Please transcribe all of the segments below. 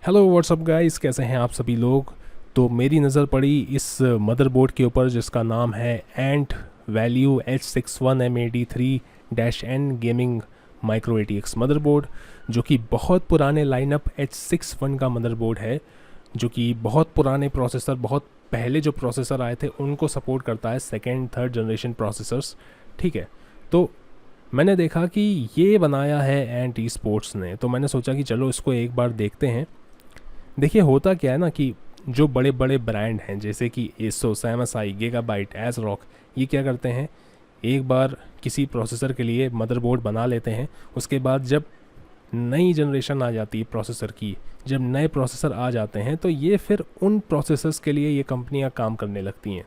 Hello what's up guys, कैसे हैं आप सभी लोग। तो मेरी नज़र पड़ी इस मदरबोर्ड के ऊपर जिसका नाम है Ant value H61MAD3-N gaming micro ATX motherboard, जो कि बहुत पुराने लाइनअप H61 का मदरबोर्ड है, जो कि बहुत पुराने प्रोसेसर, बहुत पहले जो प्रोसेसर आए थे उनको सपोर्ट करता है, सेकेंड थर्ड जनरेशन प्रोसेसर्स। ठीक है, तो मैंने देखा कि ये बनाया है एंट ई स्पोर्ट्स ने, तो मैंने सोचा कि चलो इसको एक बार देखते हैं। देखिए होता क्या है ना कि जो बड़े बड़े ब्रांड हैं जैसे कि एसोस, MSI, गीगाबाइट, एसरॉक, ये क्या करते हैं, एक बार किसी प्रोसेसर के लिए मदरबोर्ड बना लेते हैं। उसके बाद जब नई जनरेशन आ जाती है प्रोसेसर की, जब नए प्रोसेसर आ जाते हैं, तो ये फिर उन प्रोसेसर्स के लिए ये कंपनियां काम करने लगती हैं।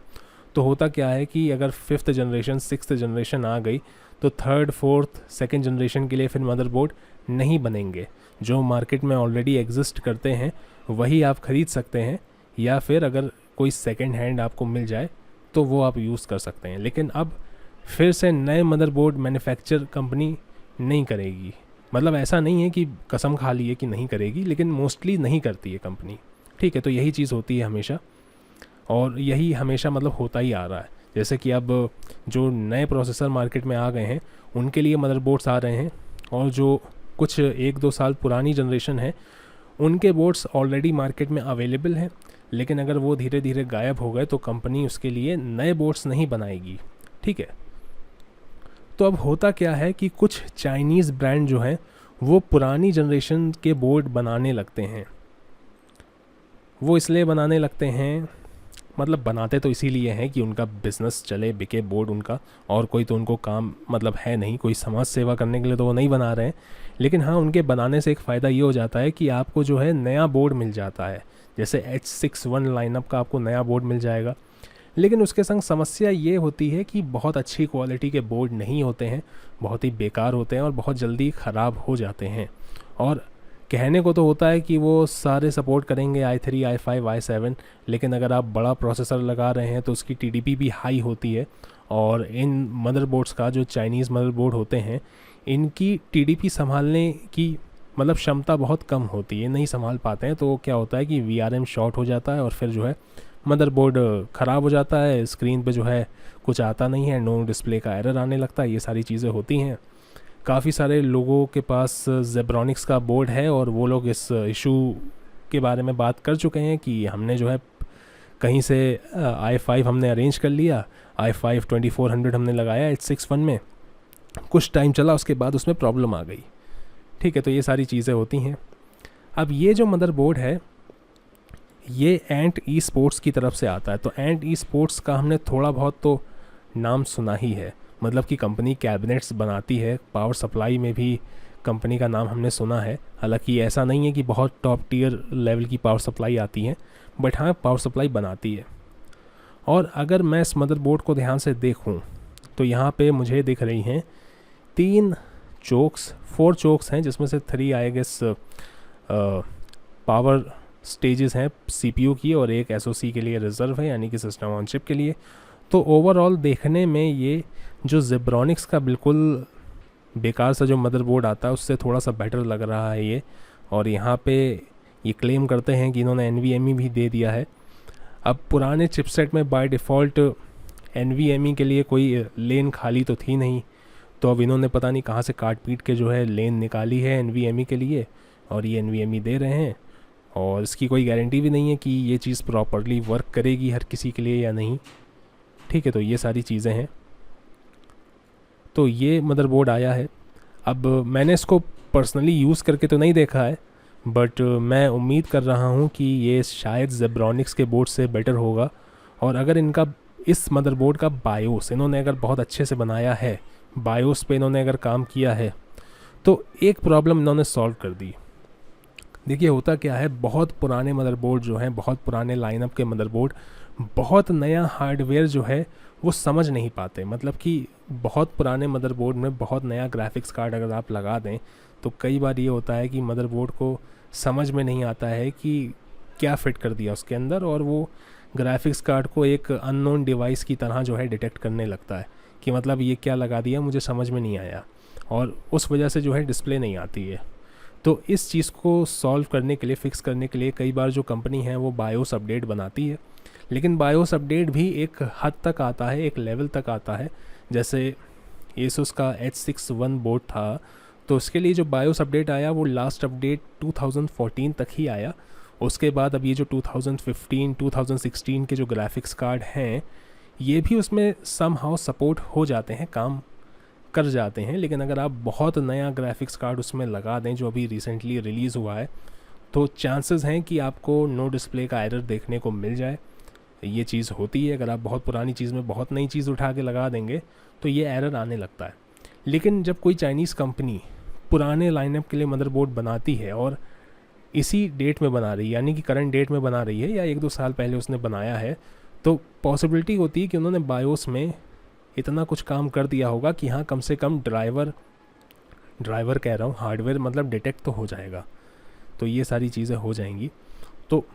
तो होता क्या है कि अगर फिफ्थ जनरेशन, सिक्स्थ जनरेशन आ गई तो थर्ड, फोर्थ, सेकेंड जनरेशन के लिए फिर मदरबोर्ड नहीं बनेंगे। जो मार्केट में ऑलरेडी एग्जिस्ट करते हैं वही आप ख़रीद सकते हैं, या फिर अगर कोई सेकेंड हैंड आपको मिल जाए तो वो आप यूज़ कर सकते हैं। लेकिन अब फिर से नए मदरबोर्ड मैन्युफैक्चर कंपनी नहीं करेगी। मतलब ऐसा नहीं है कि कसम खा ली है कि नहीं करेगी, लेकिन मोस्टली नहीं करती है कंपनी। ठीक है, तो यही चीज़ होती है हमेशा, और यही हमेशा मतलब होता ही आ रहा है। जैसे कि अब जो नए प्रोसेसर मार्केट में आ गए हैं उनके लिए मदरबोर्ड्स आ रहे हैं, और जो कुछ एक दो साल पुरानी जनरेशन है उनके बोर्ड्स ऑलरेडी मार्केट में अवेलेबल हैं। लेकिन अगर वो धीरे धीरे गायब हो गए तो कंपनी उसके लिए नए बोर्ड्स नहीं बनाएगी। ठीक है, तो अब होता क्या है कि कुछ चाइनीज़ ब्रांड जो हैं वो पुरानी जनरेशन के बोर्ड बनाने लगते हैं। वो इसलिए बनाने लगते हैं, मतलब बनाते तो इसीलिए हैं कि उनका बिज़नेस चले, बिके बोर्ड उनका, और कोई तो उनको काम मतलब है नहीं, कोई समाज सेवा करने के लिए तो वो नहीं बना रहे हैं। लेकिन हाँ, उनके बनाने से एक फ़ायदा ये हो जाता है कि आपको जो है नया बोर्ड मिल जाता है। जैसे H61 लाइनअप का आपको नया बोर्ड मिल जाएगा। लेकिन उसके संग समस्या ये होती है कि बहुत अच्छी क्वालिटी के बोर्ड नहीं होते हैं, बहुत ही बेकार होते हैं और बहुत जल्दी ख़राब हो जाते हैं। और कहने को तो होता है कि वो सारे सपोर्ट करेंगे i3, i5, i7, लेकिन अगर आप बड़ा प्रोसेसर लगा रहे हैं तो उसकी TDP भी हाई होती है। और इन मदरबोर्ड्स का, जो चाइनीज़ मदरबोर्ड होते हैं, इनकी TDP संभालने की मतलब क्षमता बहुत कम होती है, नहीं संभाल पाते हैं। तो क्या होता है कि VRM शॉर्ट हो जाता है और फिर जो है मदरबोर्ड ख़राब हो जाता है, स्क्रीन पे जो है कुछ आता नहीं है, नो डिस्प्ले का एरर आने लगता है। ये सारी चीज़ें होती हैं। काफ़ी सारे लोगों के पास जेब्रॉनिक्स का बोर्ड है और वो लोग इस इशू के बारे में बात कर चुके हैं कि हमने जो है कहीं से i5 हमने अरेंज कर लिया, i5 2400 हमने लगाया H61 में, कुछ टाइम चला, उसके बाद उसमें प्रॉब्लम आ गई। ठीक है, तो ये सारी चीज़ें होती हैं। अब ये जो मदरबोर्ड है ये एंट ई स्पोर्ट्स की तरफ से आता है। तो एंट ई स्पोर्ट्स का हमने थोड़ा बहुत तो नाम सुना ही है, मतलब कि कंपनी कैबिनेट्स बनाती है, पावर सप्लाई में भी कंपनी का नाम हमने सुना है। हालांकि ऐसा नहीं है कि बहुत टॉप टियर लेवल की पावर सप्लाई आती है, बट हाँ, पावर सप्लाई बनाती है। और अगर मैं इस मदरबोर्ड को ध्यान से देखूं तो यहाँ पे मुझे दिख रही हैं 4 चोक्स हैं, जिसमें से 3 आई गेस पावर स्टेजेस हैं CPU की, और एक SoC के लिए रिज़र्व है, यानी कि सिस्टम ऑन चिप के लिए। तो ओवरऑल देखने में ये जो जेब्रॉनिक्स का बिल्कुल बेकार सा जो मदरबोर्ड आता है उससे थोड़ा सा बेटर लग रहा है ये। और यहाँ पे ये क्लेम करते हैं कि इन्होंने NVMe भी दे दिया है। अब पुराने चिपसेट में बाय डिफ़ॉल्ट NVMe के लिए कोई लेन खाली तो थी नहीं, तो अब इन्होंने पता नहीं कहाँ से काट पीट के जो है लेन निकाली है NVMe के लिए, और ये NVMe दे रहे हैं। और इसकी कोई गारंटी भी नहीं है कि ये चीज़ प्रॉपरली वर्क करेगी हर किसी के लिए या नहीं। ठीक है, तो ये सारी चीज़ें हैं। तो ये मदरबोर्ड आया है। अब मैंने इसको पर्सनली यूज़ करके तो नहीं देखा है, बट मैं उम्मीद कर रहा हूँ कि ये शायद जेब्रॉनिक्स के बोर्ड से बेटर होगा। और अगर इनका इस मदरबोर्ड का बायोस इन्होंने अगर बहुत अच्छे से बनाया है, बायोस पे इन्होंने अगर काम किया है, तो एक प्रॉब्लम इन्होंने सॉल्व कर दी। देखिए होता क्या है, बहुत पुराने मदरबोर्ड जो हैं, बहुत पुराने लाइनअप के मदरबोर्ड बहुत नया हार्डवेयर जो है वो समझ नहीं पाते। मतलब कि बहुत पुराने मदरबोर्ड में बहुत नया ग्राफिक्स कार्ड अगर आप लगा दें तो कई बार ये होता है कि मदरबोर्ड को समझ में नहीं आता है कि क्या फ़िट कर दिया उसके अंदर, और वो ग्राफिक्स कार्ड को एक अननोन डिवाइस की तरह जो है डिटेक्ट करने लगता है कि मतलब ये क्या लगा दिया, मुझे समझ में नहीं आया, और उस वजह से जो है डिस्प्ले नहीं आती है। तो इस चीज़ को सॉल्व करने के लिए, फिक्स करने के लिए कई बार जो कंपनी है वो बायोस अपडेट बनाती है, लेकिन बायोस अपडेट भी एक हद तक आता है, एक लेवल तक आता है। जैसे एसुस का H61 बोर्ड था, तो उसके लिए जो बायोस अपडेट आया वो लास्ट अपडेट 2014 तक ही आया। उसके बाद अब ये जो 2015 2016 के जो ग्राफिक्स कार्ड हैं ये भी उसमें सम हाउ सपोर्ट हो जाते हैं, काम कर जाते हैं। लेकिन अगर आप बहुत नया ग्राफिक्स कार्ड उसमें लगा दें जो अभी रिसेंटली रिलीज़ हुआ है, तो चांसेस हैं कि आपको नो डिस्प्ले का एरर देखने को मिल जाए। ये चीज़ होती है, अगर आप बहुत पुरानी चीज़ में बहुत नई चीज़ उठा के लगा देंगे तो ये एरर आने लगता है। लेकिन जब कोई चाइनीज़ कंपनी पुराने लाइनअप के लिए मदरबोर्ड बनाती है और इसी डेट में बना रही है, यानी कि करंट डेट में बना रही है या 1-2 साल पहले उसने बनाया है, तो पॉसिबिलिटी होती है कि उन्होंने बायोस में इतना कुछ काम कर दिया होगा कि हाँ कम से कम ड्राइवर कह रहा हूँ, हार्डवेयर मतलब डिटेक्ट तो हो जाएगा। तो ये सारी चीज़ें हो जाएंगी। तो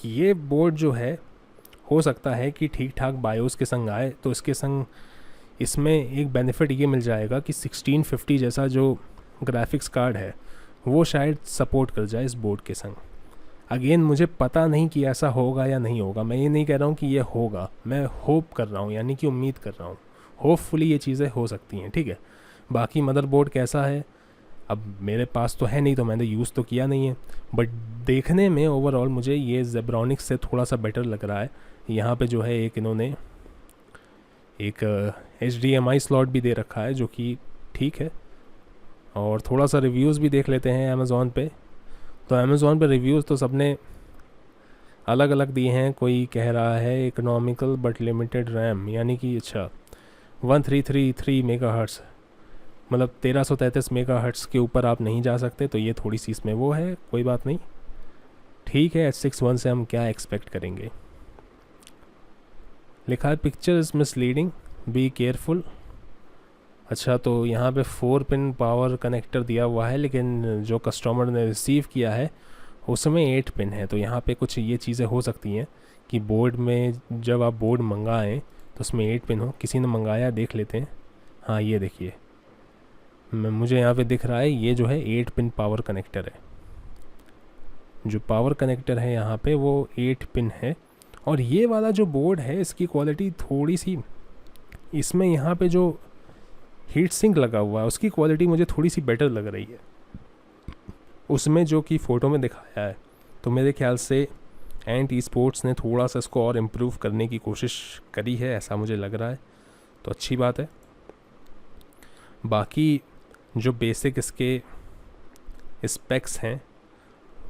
ये बोर्ड जो है हो सकता है कि ठीक ठाक बायोस के संग आए, तो इसके संग इसमें एक बेनिफिट ये मिल जाएगा कि 1650 जैसा जो ग्राफिक्स कार्ड है वो शायद सपोर्ट कर जाए इस बोर्ड के संग। अगेन मुझे पता नहीं कि ऐसा होगा या नहीं होगा, मैं ये नहीं कह रहा हूँ कि ये होगा, मैं होप कर रहा हूँ, यानी कि उम्मीद कर रहा हूँ। होपफुली ये चीज़ें हो सकती हैं, ठीक है। बाकी मदरबोर्ड कैसा है अब मेरे पास तो है नहीं, तो मैंने यूज़ तो किया नहीं है, बट देखने में ओवरऑल मुझे ये जेब्रॉनिक्स से थोड़ा सा बेटर लग रहा है। यहाँ पे जो है एक इन्होंने एक HDMI स्लॉट भी दे रखा है जो कि ठीक है। और थोड़ा सा रिव्यूज़ भी देख लेते हैं अमेज़ॉन पे। तो अमेज़ॉन पे रिव्यूज़ तो सबने अलग अलग दिए हैं। कोई कह रहा है इकोनॉमिकल बट लिमिटेड रैम, यानी कि अच्छा 1333 मेगाहर्ट्ज़, मतलब 1333 मेगाहर्ट्ज़ के ऊपर आप नहीं जा सकते, तो ये थोड़ी सी इसमें वो है, कोई बात नहीं, ठीक है। H61 से हम क्या एक्सपेक्ट करेंगे। लिखा है picture is misleading, be careful. अच्छा, तो यहाँ पे 4 पिन पावर कनेक्टर दिया हुआ है, लेकिन जो कस्टमर ने रिसीव किया है उसमें 8 पिन है। तो यहाँ पे कुछ ये चीज़ें हो सकती हैं कि बोर्ड में जब आप बोर्ड मंगाएं तो उसमें 8 पिन हो। किसी ने मंगाया, देख लेते हैं। हाँ ये देखिए, मुझे यहाँ पे दिख रहा है ये जो है 8 पिन पावर कनेक्टर है। जो पावर कनेक्टर है यहाँ पे वो 8 पिन है। और ये वाला जो बोर्ड है इसकी क्वालिटी थोड़ी सी, इसमें यहाँ पे जो हीट सिंक लगा हुआ है उसकी क्वालिटी मुझे थोड़ी सी बेटर लग रही है उसमें जो कि फ़ोटो में दिखाया है। तो मेरे ख्याल से एंट ई-स्पोर्ट्स ने थोड़ा सा इसको और इम्प्रूव करने की कोशिश करी है, ऐसा मुझे लग रहा है, तो अच्छी बात है। बाकी जो बेसिक इसके स्पेक्स हैं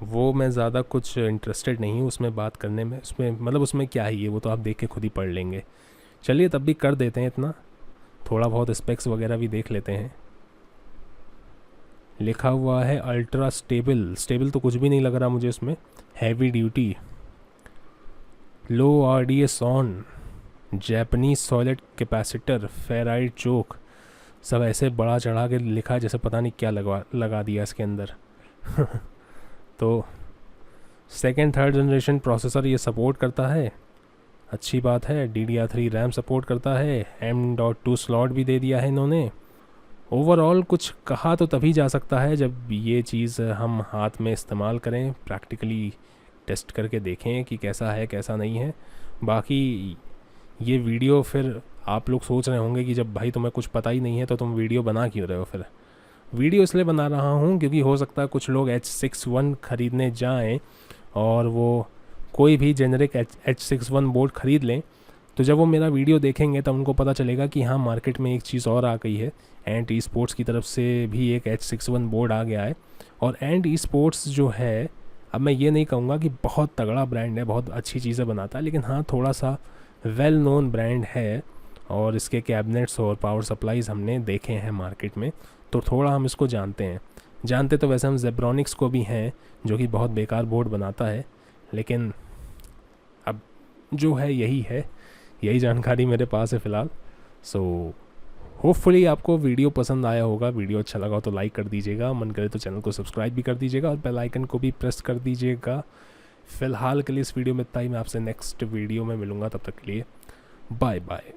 वो मैं ज़्यादा कुछ इंटरेस्टेड नहीं हूँ उसमें बात करने में। उसमें मतलब उसमें क्या ही है, वो तो आप देख के खुद ही पढ़ लेंगे। चलिए तब भी कर देते हैं इतना, थोड़ा बहुत स्पेक्स वगैरह भी देख लेते हैं। लिखा हुआ है अल्ट्रा स्टेबल तो कुछ भी नहीं लग रहा मुझे उसमें। Heavy duty, low RDS on, Japanese solid capacitor, ferrite choke, सब ऐसे बड़ा चढ़ा के लिखा है जैसे पता नहीं क्या लगा दिया इसके अंदर। तो सेकेंड थर्ड जनरेशन प्रोसेसर ये सपोर्ट करता है, अच्छी बात है। DDR3 रैम सपोर्ट करता है, M.2 स्लॉट भी दे दिया है इन्होंने। ओवरऑल कुछ कहा तो तभी जा सकता है जब ये चीज़ हम हाथ में इस्तेमाल करें, प्रैक्टिकली टेस्ट करके देखें कि कैसा है कैसा नहीं है। बाकी ये वीडियो फिर आप लोग सोच रहे होंगे कि जब भाई तुम्हें कुछ पता ही नहीं है तो तुम वीडियो बना क्यों रहे हो। फिर वीडियो इसलिए बना रहा हूँ क्योंकि हो सकता है कुछ लोग H61 ख़रीदने जाएं और वो कोई भी जेनरिक H61 बोर्ड ख़रीद लें, तो जब वो मेरा वीडियो देखेंगे तब उनको पता चलेगा कि हाँ मार्केट में एक चीज़ और आ गई है। एंट ई-स्पोर्ट्स की तरफ से भी एक H61 बोर्ड आ गया है। और एंट ई-स्पोर्ट्स जो है, अब मैं ये नहीं कहूँगा कि बहुत तगड़ा ब्रांड है, बहुत अच्छी चीज़ें बनाता है, लेकिन हाँ थोड़ा सा वेल नोन ब्रांड है और इसके कैबिनेट्स और पावर सप्लाईज़ हमने देखे हैं मार्केट में, तो थोड़ा हम इसको जानते हैं। जानते तो वैसे हम जेब्रॉनिक्स को भी हैं जो कि बहुत बेकार बोर्ड बनाता है, लेकिन अब जो है यही जानकारी मेरे पास है फ़िलहाल। सो होपफुली आपको वीडियो पसंद आया होगा। वीडियो अच्छा लगा तो लाइक कर दीजिएगा, मन करे तो चैनल को सब्सक्राइब भी कर दीजिएगा और बेल आइकन को भी प्रेस कर दीजिएगा। फ़िलहाल के लिए इस वीडियो में इतना ही। मैं आपसे नेक्स्ट वीडियो में मिलूँगा, तब तक के लिए बाय बाय।